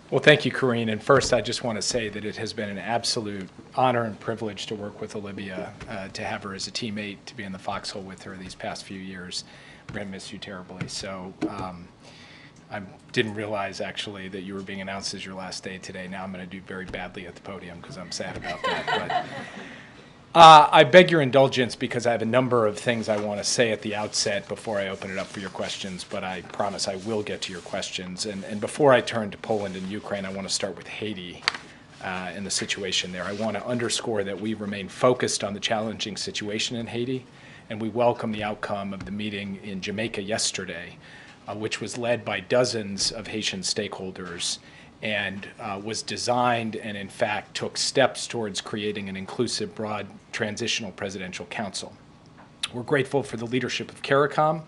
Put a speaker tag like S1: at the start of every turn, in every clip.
S1: Well, thank you, Karine. And first, I just want to say that it has been an absolute honor and privilege to work with Olivia, to have her as a teammate, to be in the foxhole with her these past few years. We're going to miss you terribly. So I didn't realize, actually, that you were being announced as your last day today. Now I'm going to do very badly at the podium because I'm sad about that. But I beg your indulgence because I have a number of things I want to say at the outset before I open it up for your questions, but I promise I will get to your questions. And before I turn to Poland and Ukraine, I want to start with Haiti and the situation there. I want to underscore that we remain focused on the challenging situation in Haiti, and we welcome the outcome of the meeting in Jamaica yesterday, which was led by dozens of Haitian stakeholders and was designed and, in fact, took steps towards creating an inclusive, broad, transitional presidential council. We're grateful for the leadership of CARICOM,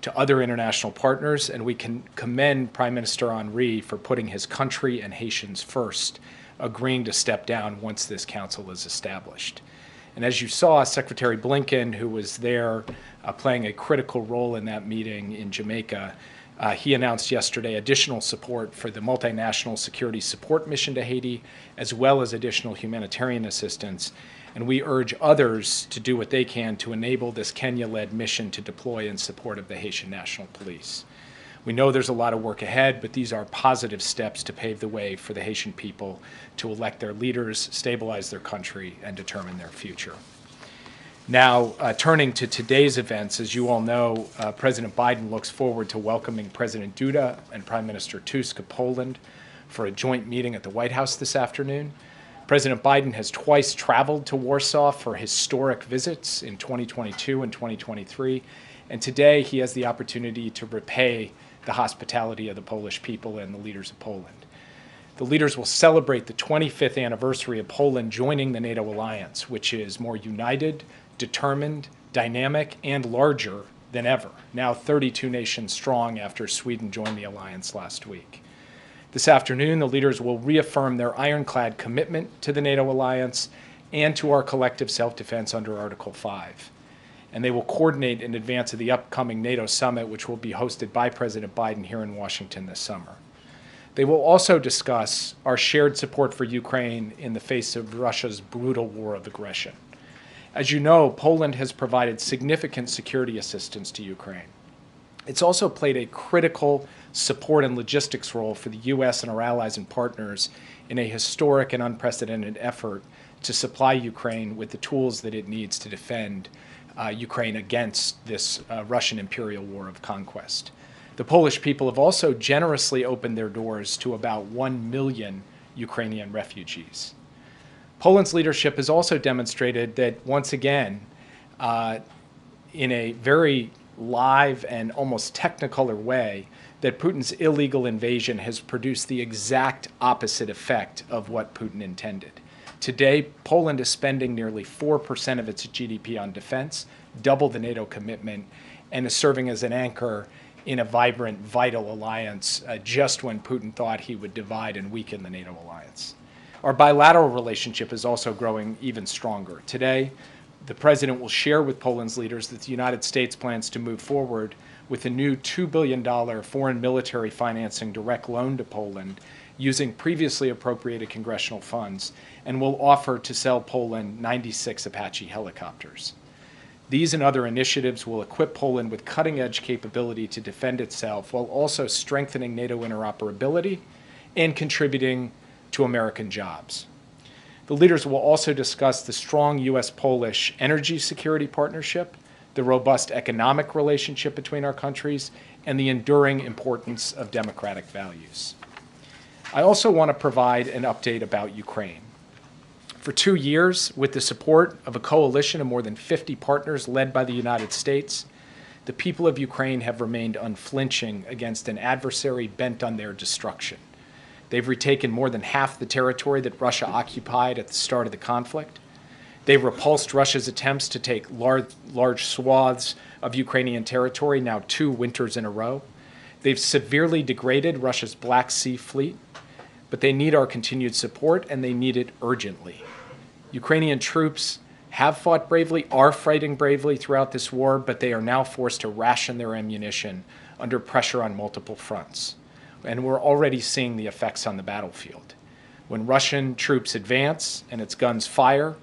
S1: to other international partners, and we can commend Prime Minister Henry for putting his country and Haitians first, agreeing to step down once this council is established. And as you saw, Secretary Blinken, who was there playing a critical role in that meeting in Jamaica, he announced yesterday additional support for the multinational security support mission to Haiti, as well as additional humanitarian assistance. And we urge others to do what they can to enable this Kenya-led mission to deploy in support of the Haitian National Police. We know there's a lot of work ahead, but these are positive steps to pave the way for the Haitian people to elect their leaders, stabilize their country, and determine their future. Now, turning to today's events, as you all know, President Biden looks forward to welcoming President Duda and Prime Minister Tusk of Poland for a joint meeting at the White House this afternoon. President Biden has twice traveled to Warsaw for historic visits in 2022 and 2023, and today he has the opportunity to repay the hospitality of the Polish people and the leaders of Poland. The leaders will celebrate the 25th anniversary of Poland joining the NATO alliance, which is more united, determined, dynamic, and larger than ever, now 32 nations strong after Sweden joined the alliance last week. This afternoon, the leaders will reaffirm their ironclad commitment to the NATO alliance and to our collective self-defense under Article 5. And they will coordinate in advance of the upcoming NATO summit, which will be hosted by President Biden here in Washington this summer. They will also discuss our shared support for Ukraine in the face of Russia's brutal war of aggression. As you know, Poland has provided significant security assistance to Ukraine. It's also played a critical support and logistics role for the U.S. and our allies and partners in a historic and unprecedented effort to supply Ukraine with the tools that it needs to defend Ukraine against this Russian imperial war of conquest. The Polish people have also generously opened their doors to about 1 million Ukrainian refugees. Poland's leadership has also demonstrated that, once again, in a very live and almost technicolor way, that Putin's illegal invasion has produced the exact opposite effect of what Putin intended. Today, Poland is spending nearly 4% of its GDP on defense, double the NATO commitment, and is serving as an anchor in a vibrant, vital alliance just when Putin thought he would divide and weaken the NATO alliance. Our bilateral relationship is also growing even stronger. Today, the President will share with Poland's leaders that the United States plans to move forward with a new $2 billion foreign military financing direct loan to Poland using previously appropriated congressional funds, and will offer to sell Poland 96 Apache helicopters. These and other initiatives will equip Poland with cutting-edge capability to defend itself while also strengthening NATO interoperability and contributing to American jobs. The leaders will also discuss the strong U.S.-Polish energy security partnership, the robust economic relationship between our countries, and the enduring importance of democratic values. I also want to provide an update about Ukraine. For 2 years, with the support of a coalition of more than 50 partners led by the United States, the people of Ukraine have remained unflinching against an adversary bent on their destruction. They've retaken more than half the territory that Russia occupied at the start of the conflict. They've repulsed Russia's attempts to take large swaths of Ukrainian territory, now 2 winters in a row. They've severely degraded Russia's Black Sea fleet, but they need our continued support, and they need it urgently. Ukrainian troops have fought bravely, are fighting bravely throughout this war, but they are now forced to ration their ammunition under pressure on multiple fronts. and we're already seeing the effects on the battlefield. When Russian troops advance and its guns fire,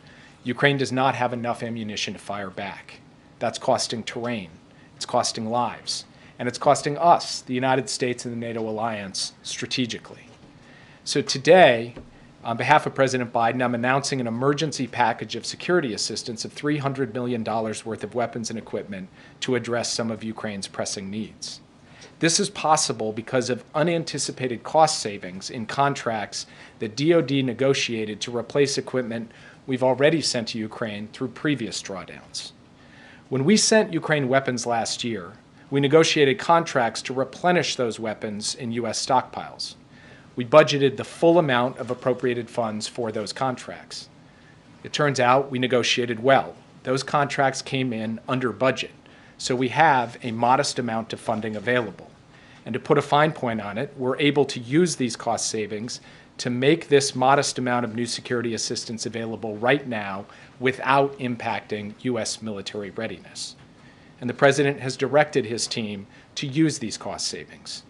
S1: Ukraine does not have enough ammunition to fire back. That's costing terrain, it's costing lives, and it's costing us, the United States and the NATO alliance, strategically. So today, on behalf of President Biden, I'm announcing an emergency package of security assistance of $300 million worth of weapons and equipment to address some of Ukraine's pressing needs. This is possible because of unanticipated cost savings in contracts that DoD negotiated to replace equipment we've already sent to Ukraine through previous drawdowns. When we sent Ukraine weapons last year, we negotiated contracts to replenish those weapons in U.S. stockpiles. We budgeted the full amount of appropriated funds for those contracts. It turns out we negotiated well. Those contracts came in under budget, so we have a modest amount of funding available. And to put a fine point on it, we're able to use these cost savings to make this modest amount of new security assistance available right now without impacting U.S. military readiness. And the President has directed his team to use these cost savings.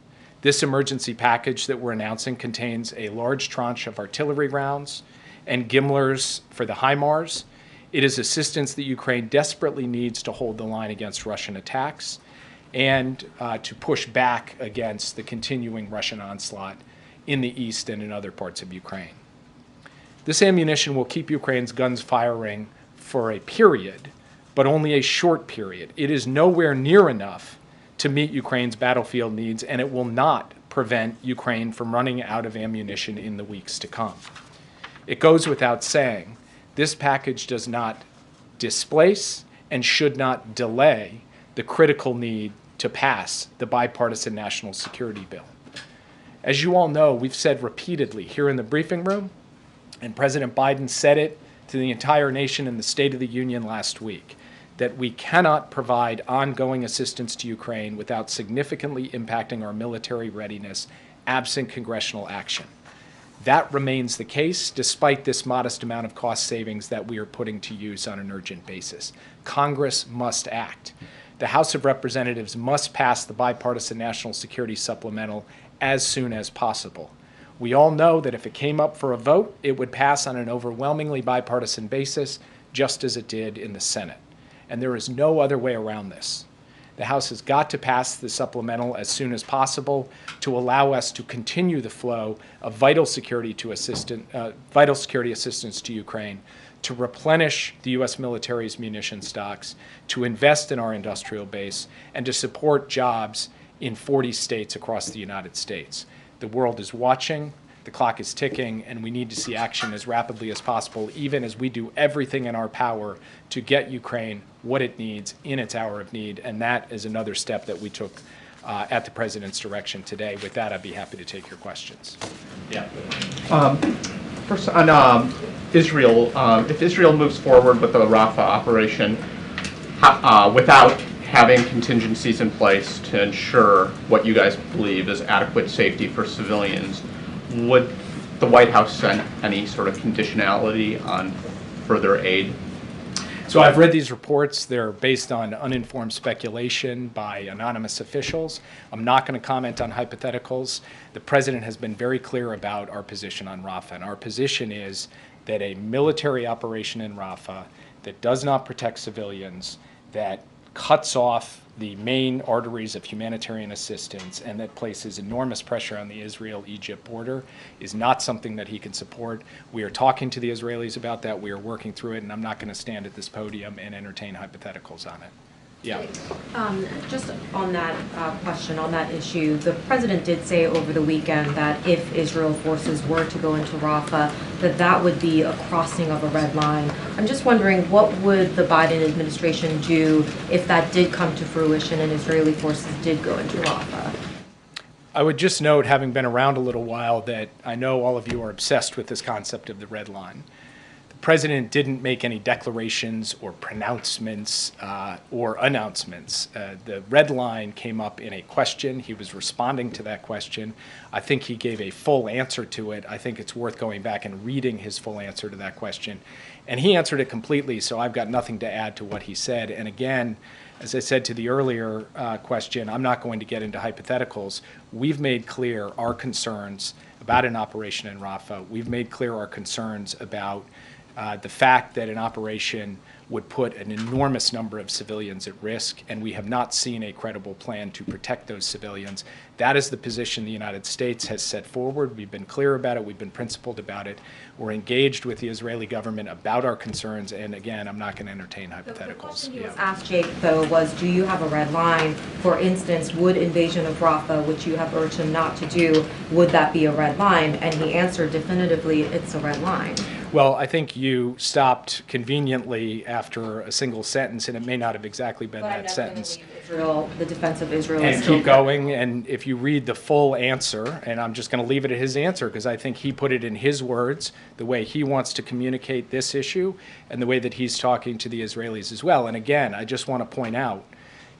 S1: This emergency package that we're announcing contains a large tranche of artillery rounds and GMLRS for the HIMARS. It is assistance that Ukraine desperately needs to hold the line against Russian attacks and to push back against the continuing Russian onslaught in the east and in other parts of Ukraine. This ammunition will keep Ukraine's guns firing for a period, but only a short period. It is nowhere near enough to meet Ukraine's battlefield needs, and it will not prevent Ukraine from running out of ammunition in the weeks to come. It goes without saying, this package does not displace and should not delay the critical need to pass the bipartisan national security bill. As you all know, we've said repeatedly here in the briefing room, and President Biden said it to the entire nation in the State of the Union last week, that we cannot provide ongoing assistance to Ukraine without significantly impacting our military readiness absent congressional action. That remains the case despite this modest amount of cost savings that we are putting to use on an urgent basis. Congress must act. The House of Representatives must pass the bipartisan national security supplemental as soon as possible. We all know that if it came up for a vote, it would pass on an overwhelmingly bipartisan basis, just as it did in the Senate. And there is no other way around this. The House has got to pass the supplemental as soon as possible to allow us to continue the flow of vital security assistance to Ukraine, to replenish the U.S. military's munition stocks, to invest in our industrial base, and to support jobs in 40 states across the United States. The world is watching, the clock is ticking, and we need to see action as rapidly as possible, even as we do everything in our power to get Ukraine what it needs in its hour of need, and that is another step that we took at the President's direction today. With that, I'd be happy to take your questions.
S2: Yeah. First, on Israel, if Israel moves forward with the Rafah operation without having contingencies in place to ensure what you guys believe is adequate safety for civilians, would the White House send any sort of conditionality on further aid?
S1: So I've read these reports. They're based on uninformed speculation by anonymous officials. I'm not going to comment on hypotheticals. The President has been very clear about our position on Rafah, and our position is that a military operation in Rafah that does not protect civilians, that cuts off the main arteries of humanitarian assistance, and that places enormous pressure on the Israel-Egypt border is not something that he can support. We are talking to the Israelis about that. We are working through it, and I'm not going to stand at this podium and entertain hypotheticals on it. Yeah.
S3: Just on that question, on that issue, the President did say over the weekend that if Israel forces were to go into Rafah, that would be a crossing of a red line. I'm just wondering, what would the Biden administration do if that did come to fruition and Israeli forces did go into Rafah?
S1: I would just note, having been around a little while, that I know all of you are obsessed with this concept of the red line. President didn't make any declarations or pronouncements or announcements. The red line came up in a question. He was responding to that question. I think he gave a full answer to it. I think it's worth going back and reading his full answer to that question. And he answered it completely, so I've got nothing to add to what he said. And again, As I said to the earlier question, I'm not going to get into hypotheticals. We've made clear our concerns about an operation in Rafah. We've made clear our concerns about the fact that an operation would put an enormous number of civilians at risk, and we have not seen a credible plan to protect those civilians. That is the position the United States has set forward. We've been clear about it. We've been principled about it. We're engaged with the Israeli government about our concerns, and again, I'm not going to entertain hypotheticals.
S3: The question he was asked, Jake, though, was do you have a red line? For instance, would invasion of Rafah, which you have urged him not to do, would that be a red line? And he answered definitively, it's a red line.
S1: Well, I think you stopped conveniently after a single sentence, and it may not have exactly been that sentence.
S3: Israel, the defense of Israel.
S1: And keep going, and if you read the full answer, and I'm just going to leave it at his answer because I think he put it in his words, the way he wants to communicate this issue, and the way that he's talking to the Israelis as well. And again, I just want to point out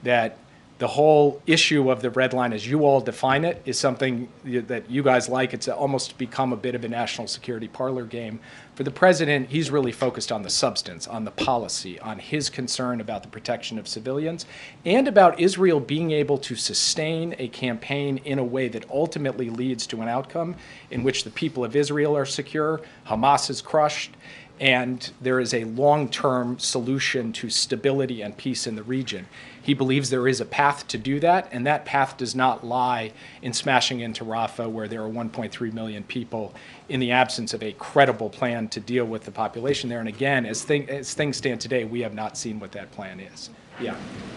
S1: that the whole issue of the red line, as you all define it, is something that you guys like. It's almost become a bit of a national security parlor game. For the president, he's really focused on the substance, on the policy, on his concern about the protection of civilians, and about Israel being able to sustain a campaign in a way that ultimately leads to an outcome in which the people of Israel are secure, Hamas is crushed, and there is a long-term solution to stability and peace in the region. He believes there is a path to do that, and that path does not lie in smashing into Rafah, where there are 1.3 million people, in the absence of a credible plan to deal with the population there. And again, as things stand today, we have not seen what that plan is. Yeah.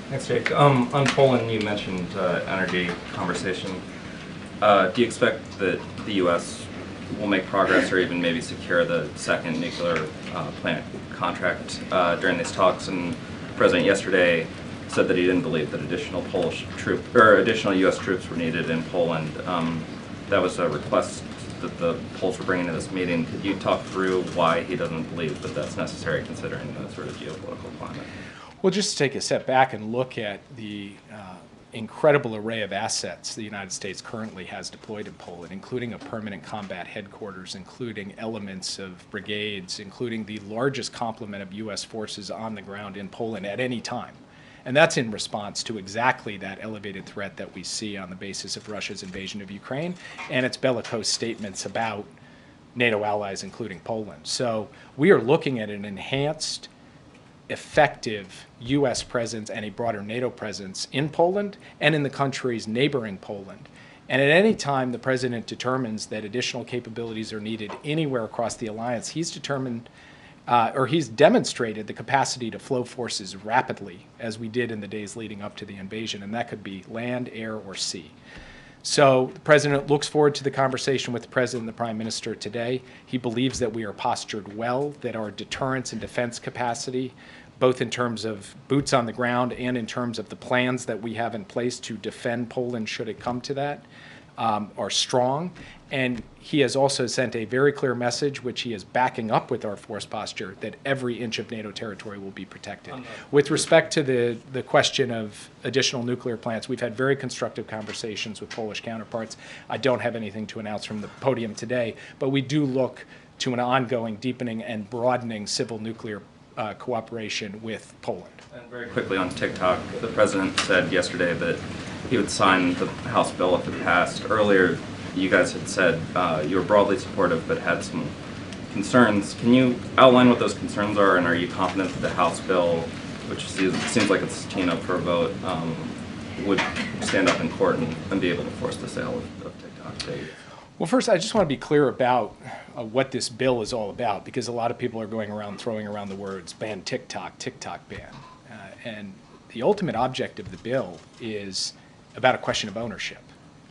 S4: Thanks, Jake. On Poland, you mentioned energy conversation. Do you expect that the U.S. will make progress or even maybe secure the second nuclear plant contract during these talks? And the president yesterday said that he didn't believe that additional additional U.S. troops were needed in Poland. That was a request that the Poles were bringing to this meeting. Could you talk through why he doesn't believe that that's necessary, considering the sort of geopolitical climate?
S1: Well, just to take a step back and look at the incredible array of assets the United States currently has deployed in Poland, including a permanent combat headquarters, including elements of brigades, including the largest complement of U.S. forces on the ground in Poland at any time. And that's in response to exactly that elevated threat that we see on the basis of Russia's invasion of Ukraine and its bellicose statements about NATO allies, including Poland. So we are looking at an enhanced, effective U.S. presence and a broader NATO presence in Poland and in the countries neighboring Poland. And at any time the president determines that additional capabilities are needed anywhere across the alliance, he's demonstrated the capacity to flow forces rapidly, as we did in the days leading up to the invasion, and that could be land, air, or sea. So the president looks forward to the conversation with the president and the prime minister today. He believes that we are postured well, that our deterrence and defense capacity, both in terms of boots on the ground and in terms of the plans that we have in place to defend Poland should it come to that, are strong. And he has also sent a very clear message, which he is backing up with our force posture, that every inch of NATO territory will be protected. With respect to the question of additional nuclear plants, we've had very constructive conversations with Polish counterparts. I don't have anything to announce from the podium today, but we do look to an ongoing deepening and broadening civil nuclear cooperation with Poland.
S4: And very quickly on TikTok, the president said yesterday that he would sign the House bill if it passed. Earlier, you guys had said you were broadly supportive but had some concerns. Can you outline what those concerns are, and are you confident that the House bill, which seems like it's teeing up for a vote, would stand up in court and be able to force the sale of TikTok?
S1: Well, first, I just want to be clear about what this bill is all about, because a lot of people are going around throwing around the words ban TikTok, TikTok ban. And the ultimate object of the bill is about a question of ownership.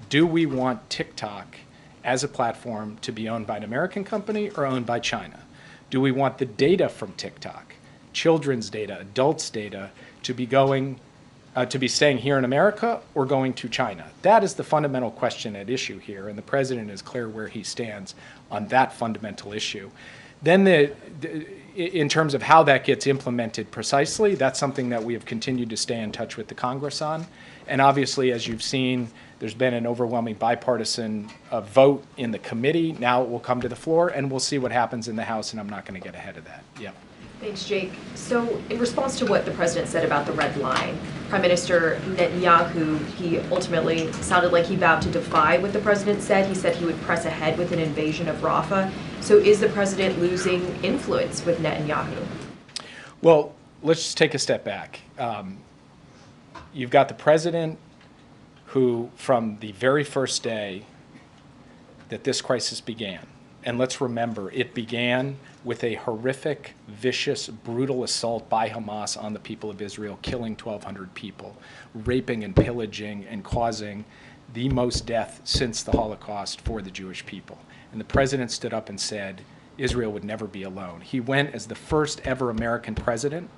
S1: Do we want TikTok as a platform to be owned by an American company or owned by China? Do we want the data from TikTok, children's data, adults' data, to be staying here in America or going to China? That is the fundamental question at issue here, and the president is clear where he stands on that fundamental issue. Then in terms of how that gets implemented precisely, that's something that we have continued to stay in touch with the Congress on. And obviously, as you've seen, there's been an overwhelming bipartisan vote in the committee. Now it will come to the floor, and we'll see what happens in the House, and I'm not going to get ahead of that. Yeah.
S5: Thanks, Jake. So in response to what the president said about the red line, Prime Minister Netanyahu, he ultimately sounded like he vowed to defy what the president said. He said he would press ahead with an invasion of Rafah. So is the president losing influence with Netanyahu?
S1: Well, let's just take a step back. You've got the president who, from the very first day that this crisis began, and let's remember, it began with a horrific, vicious, brutal assault by Hamas on the people of Israel, killing 1,200 people, raping and pillaging and causing the most death since the Holocaust for the Jewish people. And the president stood up and said Israel would never be alone. He went as the first ever American president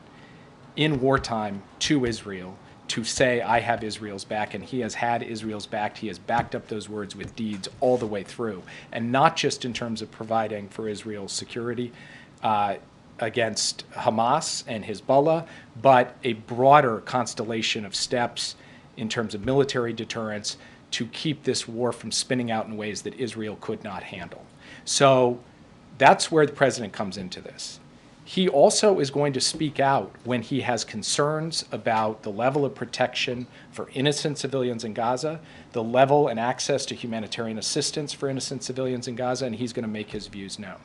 S1: in wartime to Israel to say, I have Israel's back, and he has had Israel's back. He has backed up those words with deeds all the way through, and not just in terms of providing for Israel's security against Hamas and Hezbollah, but a broader constellation of steps in terms of military deterrence to keep this war from spinning out in ways that Israel could not handle. So that's where the president comes into this. He also is going to speak out when he has concerns about the level of protection for innocent civilians in Gaza, the level and access to humanitarian assistance for innocent civilians in Gaza, and he's going to make his views known.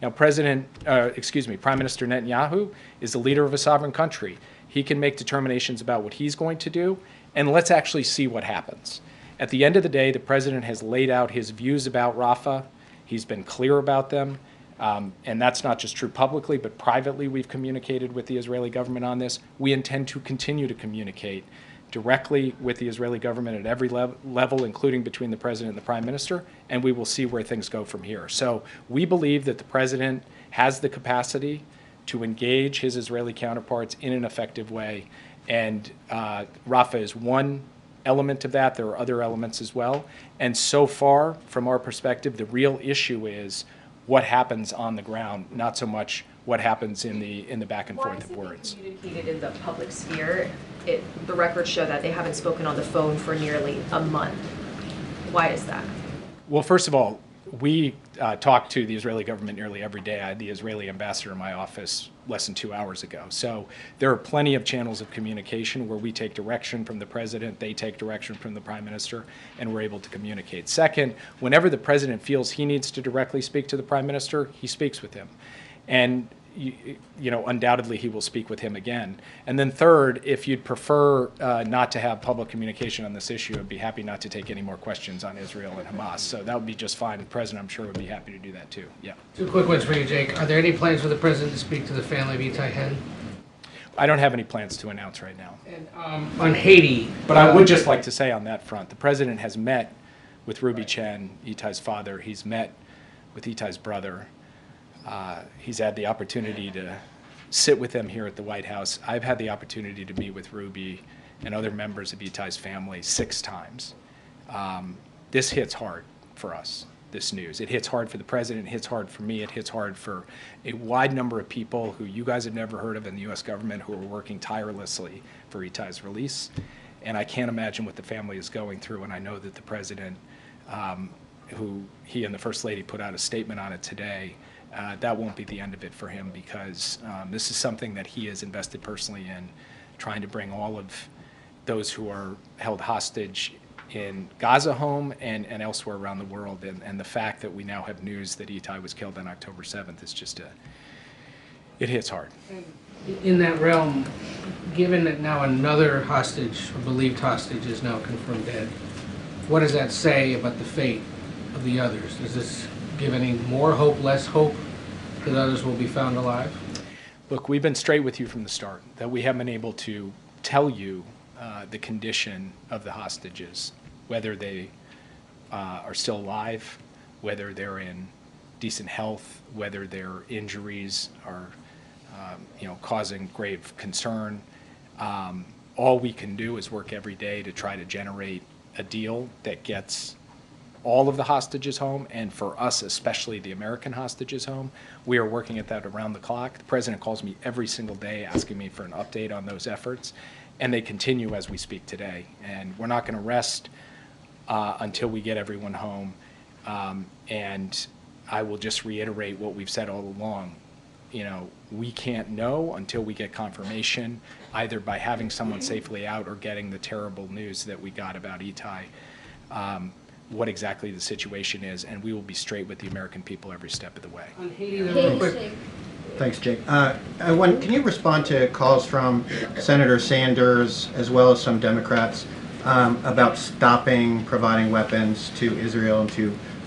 S1: Now, Prime Minister Netanyahu is the leader of a sovereign country. He can make determinations about what he's going to do, and let's actually see what happens. At the end of the day, the president has laid out his views about Rafah. He's been clear about them. And that's not just true publicly, but privately we've communicated with the Israeli government on this. We intend to continue to communicate directly with the Israeli government at every level, including between the president and the prime minister, and we will see where things go from here. So we believe that the president has the capacity to engage his Israeli counterparts in an effective way, and Rafah is one element of that. There are other elements as well. And so far, from our perspective, the real issue is what happens on the ground, not so much what happens in the back and forth of words.
S5: Why is it communicated in the public sphere? The records show that they haven't spoken on the phone for nearly a month. Why is that?
S1: Well, first of all, we talk to the Israeli government nearly every day. I had the Israeli ambassador in my office less than 2 hours ago. So there are plenty of channels of communication where we take direction from the president, they take direction from the prime minister, and we're able to communicate. Second, whenever the president feels he needs to directly speak to the prime minister, he speaks with him. And undoubtedly he will speak with him again. And then third, if you'd prefer not to have public communication on this issue, I'd be happy not to take any more questions on Israel and Hamas. So that would be just fine. The president, I'm sure, would be happy to do that too. Yeah.
S6: Two quick ones for you, Jake. Are there any plans for the president to speak to the family of Itai Hen?
S1: I don't have any plans to announce right now.
S6: And on Haiti.
S1: But I would just like to say on that front, the president has met with Ruby Chen, Itai's father. He's met with Itai's brother. He's had the opportunity to sit with them here at the White House. I've had the opportunity to meet with Ruby and other members of Itai's family 6 times. This hits hard for us, this news. It hits hard for the president, it hits hard for me, it hits hard for a wide number of people who you guys have never heard of in the U.S. government who are working tirelessly for Itai's release. And I can't imagine what the family is going through, and I know that the president, who he and the First Lady put out a statement on it today, that won't be the end of it for him, because this is something that he has invested personally in, trying to bring all of those who are held hostage in Gaza home and elsewhere around the world. And the fact that we now have news that Itai was killed on October 7th is just it hits hard.
S6: In that realm, given that now another hostage, or believed hostage, is now confirmed dead, what does that say about the fate of the others? Does this give any more hope, less hope, that others will be found alive?
S1: Look, we've been straight with you from the start, that we haven't been able to tell you the condition of the hostages, whether they are still alive, whether they're in decent health, whether their injuries are causing grave concern. All we can do is work every day to try to generate a deal that gets all of the hostages home, and for us, especially the American hostages home. We are working at that around the clock. The president calls me every single day asking me for an update on those efforts, and they continue as we speak today. And we're not going to rest until we get everyone home. And I will just reiterate what we've said all along. we can't know until we get confirmation, either by having someone safely out or getting the terrible news that we got about Itai, what exactly the situation is, and we will be straight with the American people every step of the way.
S6: On Haiti, real quick.
S7: Thanks, Jake. Can you respond to calls from Senator Sanders as well as some Democrats about stopping providing weapons to Israel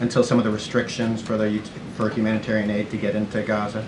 S7: until some of the restrictions for humanitarian aid to get into Gaza?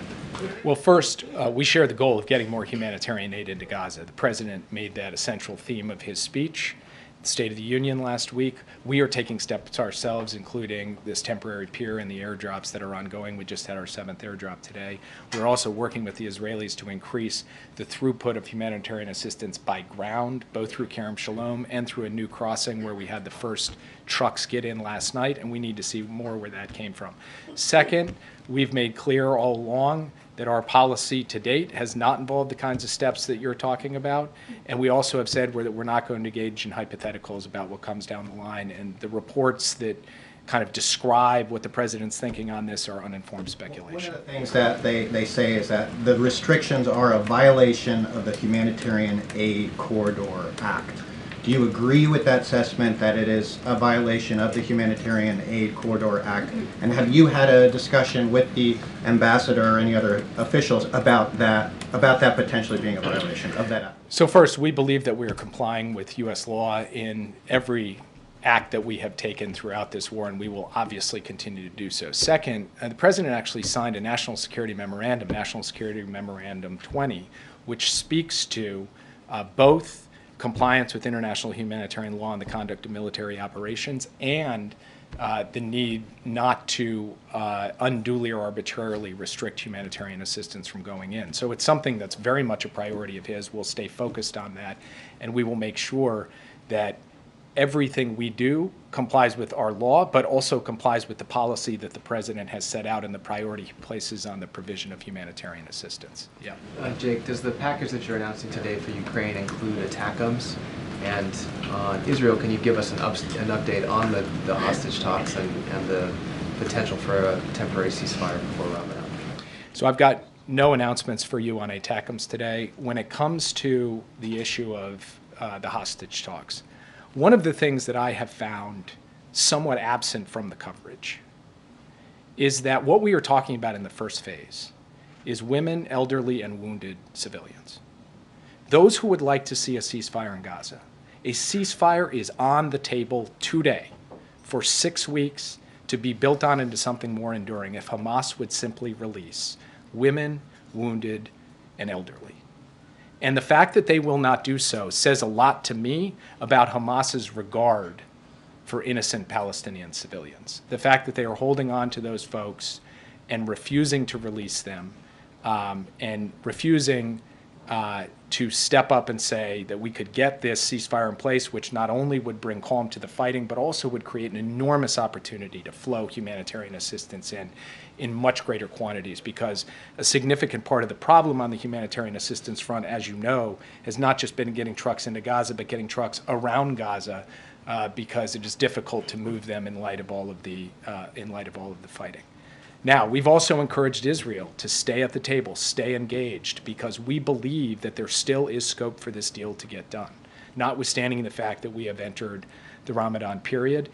S1: Well, first, we share the goal of getting more humanitarian aid into Gaza. The president made that a central theme of his speech. State of the Union last week. We are taking steps ourselves, including this temporary pier and the airdrops that are ongoing. We just had our 7th airdrop today. We're also working with the Israelis to increase the throughput of humanitarian assistance by ground, both through Kerem Shalom and through a new crossing where we had the first trucks get in last night, and we need to see more where that came from. Second, we've made clear all along that our policy to date has not involved the kinds of steps that you're talking about. And we also have said that we're not going to engage in hypotheticals about what comes down the line. And the reports that kind of describe what the president's thinking on this are uninformed speculation.
S7: One of the things that they say is that the restrictions are a violation of the Humanitarian Aid Corridor Act. Do you agree with that assessment that it is a violation of the Humanitarian Aid Corridor Act? And have you had a discussion with the ambassador or any other officials about that potentially being a violation of that act?
S1: So first, we believe that we are complying with U.S. law in every act that we have taken throughout this war, and we will obviously continue to do so. Second, the president actually signed a National Security Memorandum, National Security Memorandum 20, which speaks to both compliance with international humanitarian law and the conduct of military operations, and the need not to unduly or arbitrarily restrict humanitarian assistance from going in. So it's something that's very much a priority of his. We'll stay focused on that, and we will make sure that everything we do complies with our law, but also complies with the policy that the president has set out and the priority he places on the provision of humanitarian assistance. Yeah.
S8: Jake, does the package that you're announcing today for Ukraine include ATACMS? And on Israel, can you give us an update on the hostage talks and the potential for a temporary ceasefire before Ramadan?
S1: So I've got no announcements for you on ATACMS today. When it comes to the issue of the hostage talks, one of the things that I have found somewhat absent from the coverage is that what we are talking about in the first phase is women, elderly, and wounded civilians. Those who would like to see a ceasefire in Gaza, a ceasefire is on the table today for 6 weeks to be built on into something more enduring if Hamas would simply release women, wounded, and elderly. And the fact that they will not do so says a lot to me about Hamas's regard for innocent Palestinian civilians. The fact that they are holding on to those folks and refusing to release them, and refusing to step up and say that we could get this ceasefire in place, which not only would bring calm to the fighting, but also would create an enormous opportunity to flow humanitarian assistance in much greater quantities, because a significant part of the problem on the humanitarian assistance front, as you know, has not just been getting trucks into Gaza, but getting trucks around Gaza, because it is difficult to move them in light of all of the fighting. Now, we've also encouraged Israel to stay at the table, stay engaged, because we believe that there still is scope for this deal to get done, notwithstanding the fact that we have entered the Ramadan period.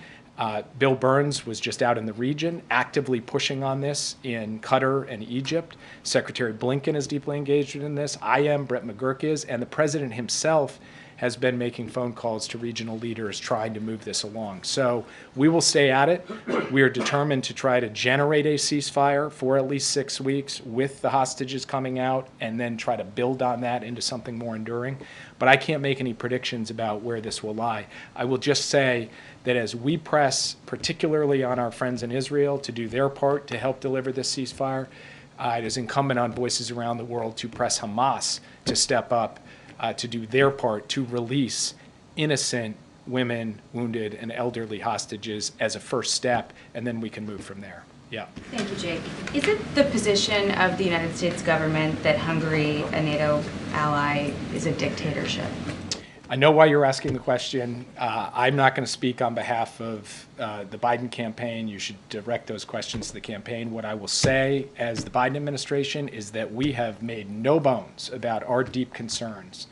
S1: Bill Burns was just out in the region actively pushing on this in Qatar and Egypt. Secretary Blinken is deeply engaged in this. I am, Brett McGurk is, and the president himself has been making phone calls to regional leaders trying to move this along. So we will stay at it. We are determined to try to generate a ceasefire for at least 6 weeks with the hostages coming out, and then try to build on that into something more enduring. But I can't make any predictions about where this will lie. I will just say that as we press, particularly on our friends in Israel, to do their part to help deliver this ceasefire, it is incumbent on voices around the world to press Hamas to step up to do their part to release innocent women, wounded, and elderly hostages as a first step, and then we can move from there. Yeah.
S9: Thank you, Jake. Is it the position of the United States government that Hungary, a NATO ally, is a dictatorship?
S1: I know why you're asking the question. I'm not going to speak on behalf of the Biden campaign. You should direct those questions to the campaign. What I will say as the Biden administration is that we have made no bones about our deep concerns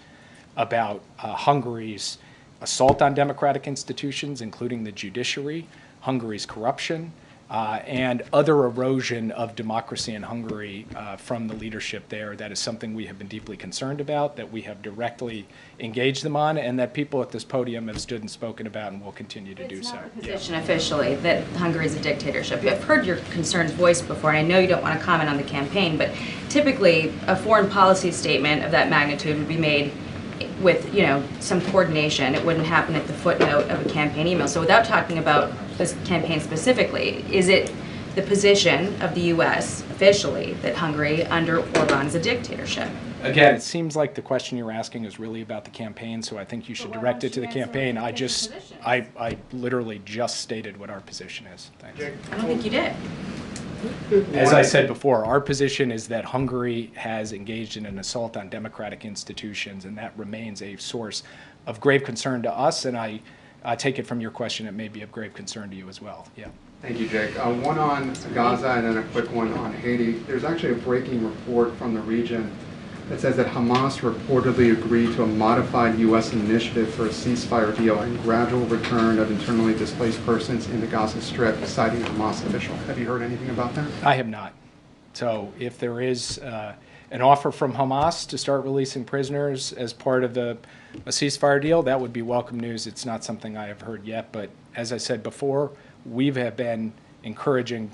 S1: about Hungary's assault on democratic institutions, including the judiciary, Hungary's corruption, and other erosion of democracy in Hungary from the leadership there. That is something we have been deeply concerned about, that we have directly engaged them on, and that people at this podium have stood and spoken about and will continue to do so.
S9: It's not the position officially that Hungary is a dictatorship. I've heard your concerns voiced before, and I know you don't want to comment on the campaign, but typically a foreign policy statement of that magnitude would be made with, you know, some coordination. It wouldn't happen at the footnote of a campaign email. So without talking about this campaign specifically, is it the position of the U.S. officially that Hungary under Orban is a dictatorship?
S1: Again, it seems like the question you're asking is really about the campaign, so I think you should direct it to the campaign. I literally just stated what our position is. Thanks.
S9: I don't think you did.
S1: As I said before, our position is that Hungary has engaged in an assault on democratic institutions, and that remains a source of grave concern to us, and I take it from your question it may be of grave concern to you as well. Yeah.
S10: Thank you, Jake. One on Gaza and then a quick one on Haiti. There's actually a breaking report from the region that says that Hamas reportedly agreed to a modified U.S. initiative for a ceasefire deal and gradual return of internally displaced persons in the Gaza Strip, citing a Hamas official. Have you heard anything about that?
S1: I have not. So if there is an offer from Hamas to start releasing prisoners as part of a ceasefire deal, that would be welcome news. It's not something I have heard yet, but as I said before, we have been encouraging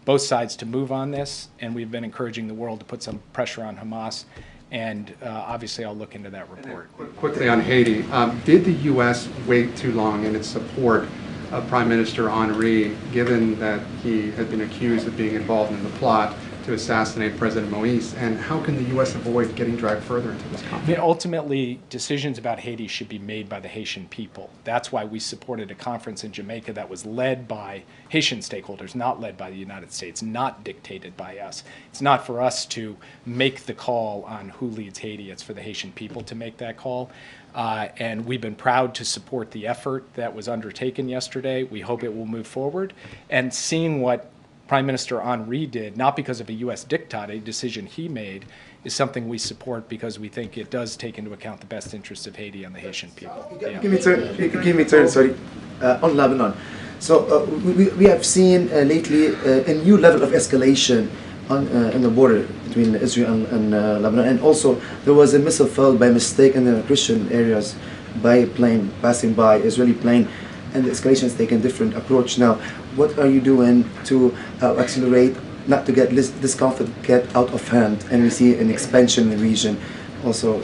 S1: both sides to move on this, and we've been encouraging the world to put some pressure on Hamas. And obviously, I'll look into that report.
S10: Quickly on Haiti, did the U.S. wait too long in its support of Prime Minister Henry, given that he had been accused of being involved in the plot to assassinate President Moïse? And how can the U.S. avoid getting dragged further into this conflict?
S1: I mean, ultimately, decisions about Haiti should be made by the Haitian people. That's why we supported a conference in Jamaica that was led by Haitian stakeholders, not led by the United States, not dictated by us. It's not for us to make the call on who leads Haiti. It's for the Haitian people to make that call. And we've been proud to support the effort that was undertaken yesterday. We hope it will move forward. And seeing what Prime Minister Henry did, not because of a U.S. diktat, a decision he made, is something we support because we think it does take into account the best interests of Haiti and the Haitian people. Yeah.
S11: Give me turn, sorry, on Lebanon. So we have seen lately a new level of escalation on the border between Israel and Lebanon, and also there was a missile fell by mistake in the Christian areas by a plane passing by, Israeli plane, and the escalation has taken a different approach now. What are you doing to accelerate, not to get this conflict get out of hand, and we see an expansion in the region? Also,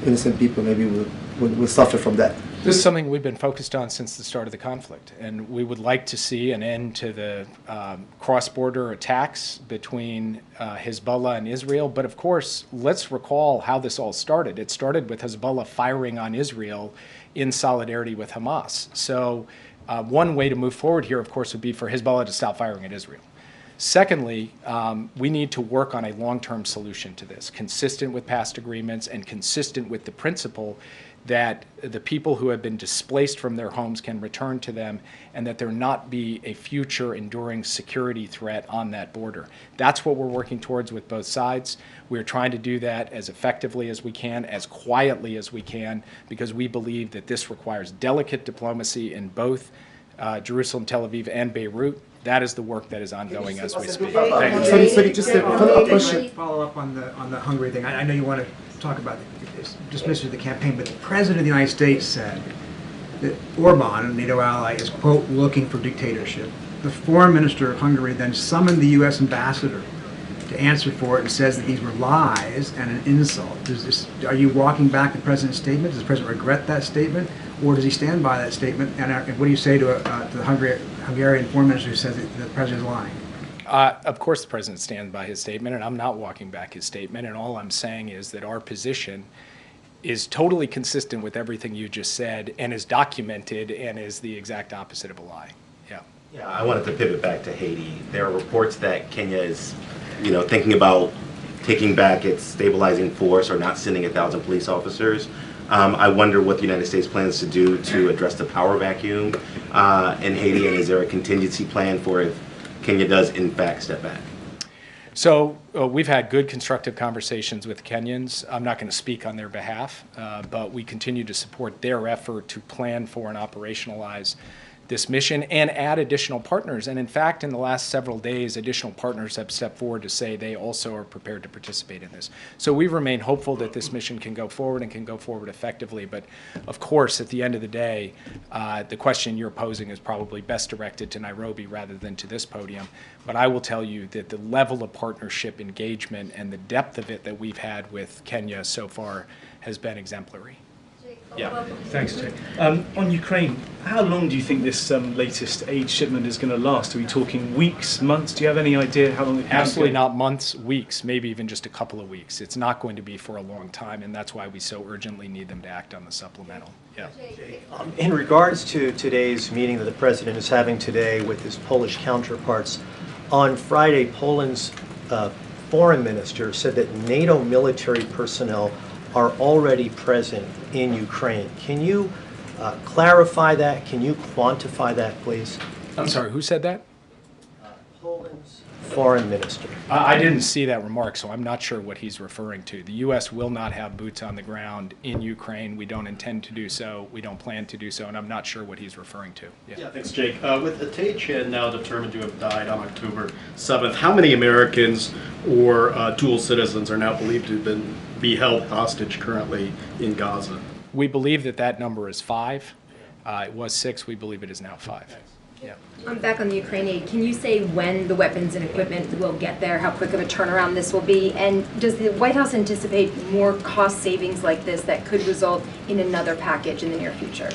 S11: innocent people maybe will suffer from that.
S1: This is something we've been focused on since the start of the conflict, and we would like to see an end to the cross-border attacks between Hezbollah and Israel. But of course, let's recall how this all started. It started with Hezbollah firing on Israel in solidarity with Hamas. So one way to move forward here, of course, would be for Hezbollah to stop firing at Israel. Secondly, we need to work on a long-term solution to this, consistent with past agreements and consistent with the principle that the people who have been displaced from their homes can return to them, and that there not be a future enduring security threat on that border. That's what we're working towards with both sides. We're trying to do that as effectively as we can, as quietly as we can, because we believe that this requires delicate diplomacy in both Jerusalem, Tel Aviv, and Beirut. That is the work that is ongoing as we speak.
S11: Sorry, just a follow-up question.
S12: Follow up on the Hungary thing. I know you want to talk about dismiss the campaign, but the President of the United States said that Orban, a NATO ally, is, quote, looking for dictatorship. The foreign minister of Hungary then summoned the U.S. ambassador to answer for it and says that these were lies and an insult. Are you walking back the President's statement? Does the President regret that statement? Or does he stand by that statement? And what do you say to the Hungarian foreign minister who says that the President is lying?
S1: Of course the President stands by his statement, and I'm not walking back his statement. And all I'm saying is that our position is totally consistent with everything you just said and is documented and is the exact opposite of a lie. Yeah.
S13: Yeah, I wanted to pivot back to Haiti. There are reports that Kenya is, thinking about taking back its stabilizing force or not sending 1,000 police officers. I wonder what the United States plans to do to address the power vacuum in Haiti, and is there a contingency plan for if Kenya does in fact step back?
S1: So we've had good constructive conversations with Kenyans. I'm not going to speak on their behalf, but we continue to support their effort to plan for and operationalize this mission and add additional partners. And in fact, in the last several days, additional partners have stepped forward to say they also are prepared to participate in this. So we remain hopeful that this mission can go forward and can go forward effectively. But of course, at the end of the day, the question you're posing is probably best directed to Nairobi rather than to this podium. But I will tell you that the level of partnership engagement and the depth of it that we've had with Kenya so far has been exemplary.
S14: Yeah, thanks, Jake. On Ukraine, how long do you think this latest aid shipment is going to last? Are we talking weeks, months? Do you have any idea how long it can
S1: Absolutely
S14: go?
S1: not months, weeks, maybe even just a couple of weeks. It's not going to be for a long time, and that's why we so urgently need them to act on the supplemental. Yeah.
S15: In regards to today's meeting that the President is having today with his Polish counterparts, on Friday, Poland's foreign minister said that NATO military personnel are already present in Ukraine. Can you clarify that? Can you quantify that, please?
S1: I'm sorry, who said that?
S15: Poland's foreign minister.
S1: I didn't see that remark, so I'm not sure what he's referring to. The U.S. will not have boots on the ground in Ukraine. We don't intend to do so. We don't plan to do so, and I'm not sure what he's referring to.
S16: Yeah, thanks, Jake. With Haiti now determined to have died on October 7th, how many Americans or dual citizens are now believed to have be held hostage currently in Gaza?
S1: We believe that that number is 5. It was 6. We believe it is now 5. Yeah.
S17: I'm back on the Ukraine aid. Can you say when the weapons and equipment will get there, how quick of a turnaround this will be? And does the White House anticipate more cost savings like this that could result in another package in the near future?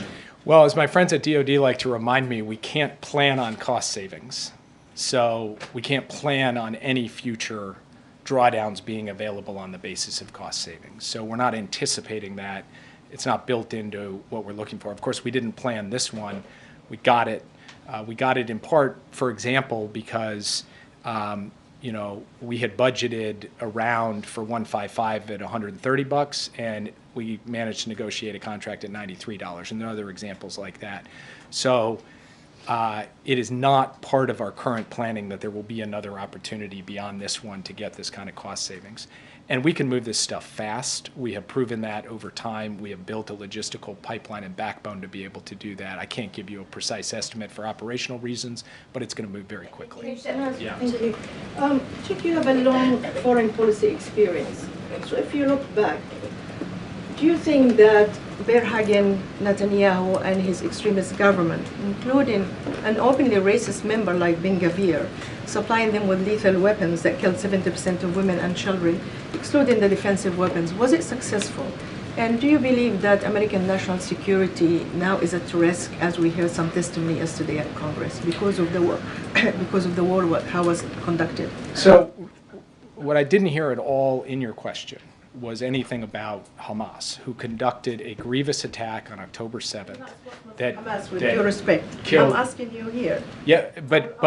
S1: Well, as my friends at DOD like to remind me, we can't plan on cost savings. So we can't plan on any future drawdowns being available on the basis of cost savings. So we're not anticipating that. It's not built into what we're looking for. Of course, we didn't plan this one. We got it. We got it in part, for example, because we had budgeted a round for 155 at $130, and we managed to negotiate a contract at $93, and there are other examples like that. So it is not part of our current planning that there will be another opportunity beyond this one to get this kind of cost savings. And we can move this stuff fast. We have proven that over time. We have built a logistical pipeline and backbone to be able to do that. I can't give you a precise estimate for operational reasons, but it's going to move very quickly.
S18: Yeah. Thank you. Jake, you have a long foreign policy experience. So if you look back, do you think that Berhagen Netanyahu and his extremist government, including an openly racist member like Ben-Gvir, supplying them with lethal weapons that killed 70% of women and children, excluding the defensive weapons, was it successful? And do you believe that American national security now is at risk, as we heard some testimony yesterday at Congress, because of the war, how was it conducted?
S1: So what I didn't hear at all in your question was anything about Hamas, who conducted a grievous attack on October 7th. That
S18: Hamas, with due respect,
S1: killed.
S18: I'm asking you here.
S1: Yeah, but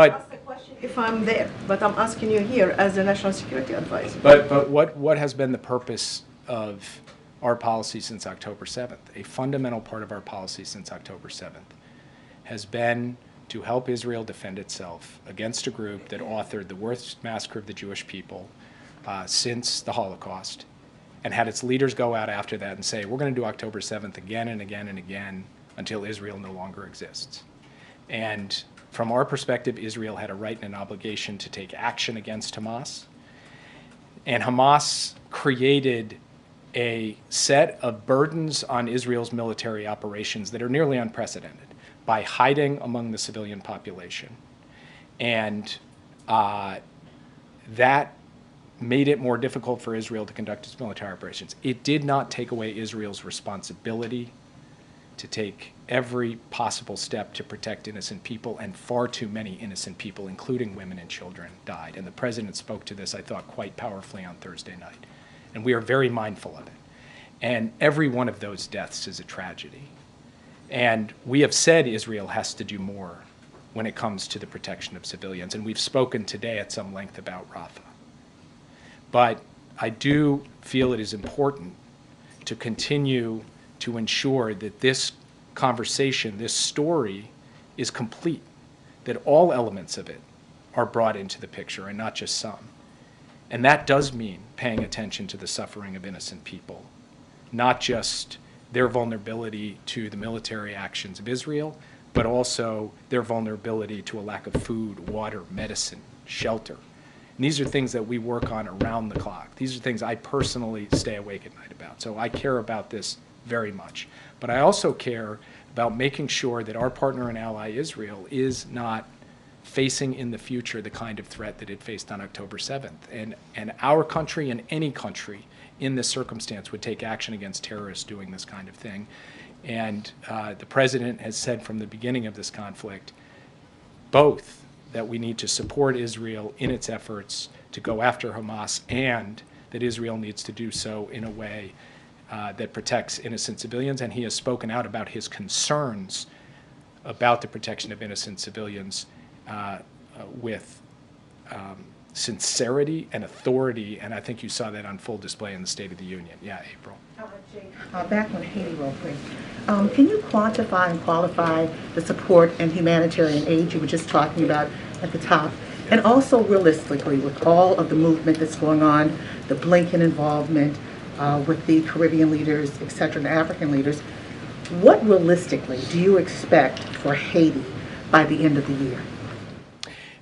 S18: If I'm there, but I'm asking you here as a national security advisor.
S1: But what has been the purpose of our policy since October 7th? A fundamental part of our policy since October 7th has been to help Israel defend itself against a group that authored the worst massacre of the Jewish people since the Holocaust, and had its leaders go out after that and say, we're going to do October 7th again and again and again until Israel no longer exists. And from our perspective, Israel had a right and an obligation to take action against Hamas. And Hamas created a set of burdens on Israel's military operations that are nearly unprecedented by hiding among the civilian population. And that made it more difficult for Israel to conduct its military operations. It did not take away Israel's responsibility to take every possible step to protect innocent people, and far too many innocent people, including women and children, died. And the president spoke to this, I thought, quite powerfully on Thursday night. And we are very mindful of it. And every one of those deaths is a tragedy. And we have said Israel has to do more when it comes to the protection of civilians. And we've spoken today at some length about Rafah. But I do feel it is important to continue to ensure that this conversation, this story, is complete, that all elements of it are brought into the picture and not just some. And that does mean paying attention to the suffering of innocent people, not just their vulnerability to the military actions of Israel, but also their vulnerability to a lack of food, water, medicine, shelter. And these are things that we work on around the clock. These are things I personally stay awake at night about. So I care about this very much. But I also care about making sure that our partner and ally Israel is not facing in the future the kind of threat that it faced on October 7th. And our country and any country in this circumstance would take action against terrorists doing this kind of thing. And the president has said from the beginning of this conflict, both that we need to support Israel in its efforts to go after Hamas and that Israel needs to do so in a way that protects innocent civilians. And he has spoken out about his concerns about the protection of innocent civilians with sincerity and authority, and I think you saw that on full display in the State of the Union. Yeah, April.
S19: Back on Haiti real quick. Can you quantify and qualify the support and humanitarian aid you were just talking about at the top? And also realistically, with all of the movement that's going on, the Blinken involvement with the Caribbean leaders, et cetera, and the African leaders, what realistically do you expect for Haiti by the end of the year?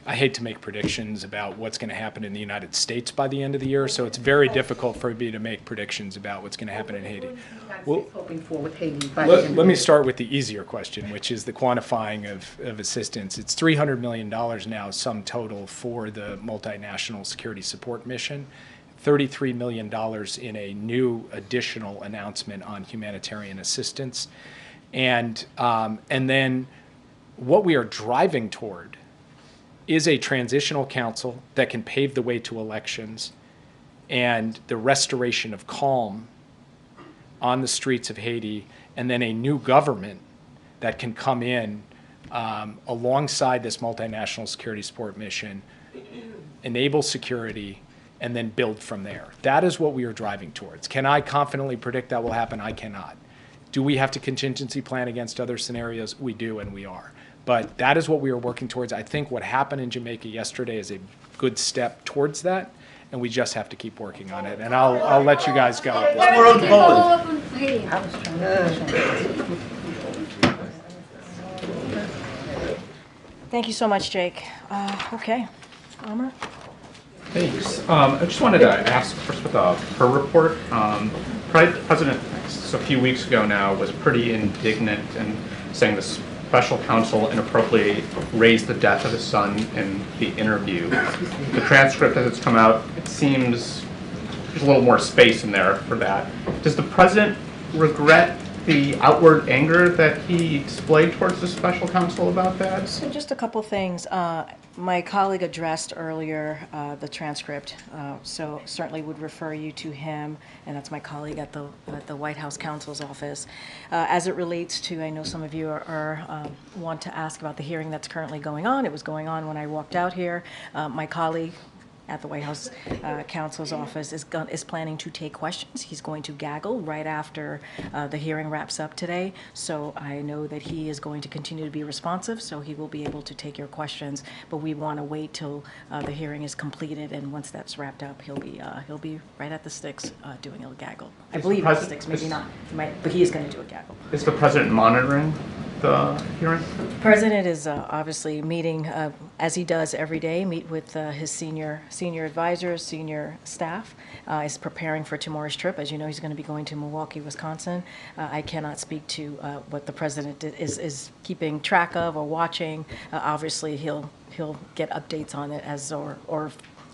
S1: I hate to make predictions about what's going to happen in the United States by the end of the year, so it's very difficult for me to make predictions about what's going to happen in Haiti.
S19: Well, hoping for with Haiti by the end of the year?
S1: Let me start with the easier question, which is the quantifying of assistance. It's $300 million now, sum total, for the multinational security support mission, $33 million in a new additional announcement on humanitarian assistance. And then what we are driving toward is a transitional council that can pave the way to elections and the restoration of calm on the streets of Haiti, and then a new government that can come in alongside this multinational security support mission, enable security, and then build from there. That is what we are driving towards. Can I confidently predict that will happen? I cannot. Do we have to contingency plan against other scenarios? We do, and we are. But that is what we are working towards. I think what happened in Jamaica yesterday is a good step towards that, and we just have to keep working on it. And I'll let you guys go.
S13: We're on Poland.
S20: Thank you so much, Jake. Okay, Amr?
S2: Thanks. I just wanted to ask first with her report. President, a few weeks ago now, was pretty indignant and saying this special counsel inappropriately raised the death of his son in the interview. The transcript as it's come out, it seems there's a little more space in there for that. Does the president regret the outward anger that he displayed towards the special counsel about that?
S20: So just a couple things. My colleague addressed earlier the transcript, so certainly would refer you to him, and that's my colleague at the White House counsel's office. As it relates to, I know some of you want to ask about the hearing that's currently going on. It was going on when I walked out here. My colleague at the White House counsel's office is planning to take questions. He's going to gaggle right after the hearing wraps up today. So I know that he is going to continue to be responsive, so he will be able to take your questions. But we want to wait till the hearing is completed, and once that's wrapped up, he'll be right at the sticks doing a gaggle. I believe at the sticks, maybe not, but he is going to do a gaggle.
S2: Is the president monitoring the hearing?
S20: The president is obviously meeting, as he does every day, meet with his senior advisors, senior staff, is preparing for tomorrow's trip. As you know, he's going to be going to Milwaukee, Wisconsin. I cannot speak to what the president is keeping track of or watching. Obviously, he'll get updates on it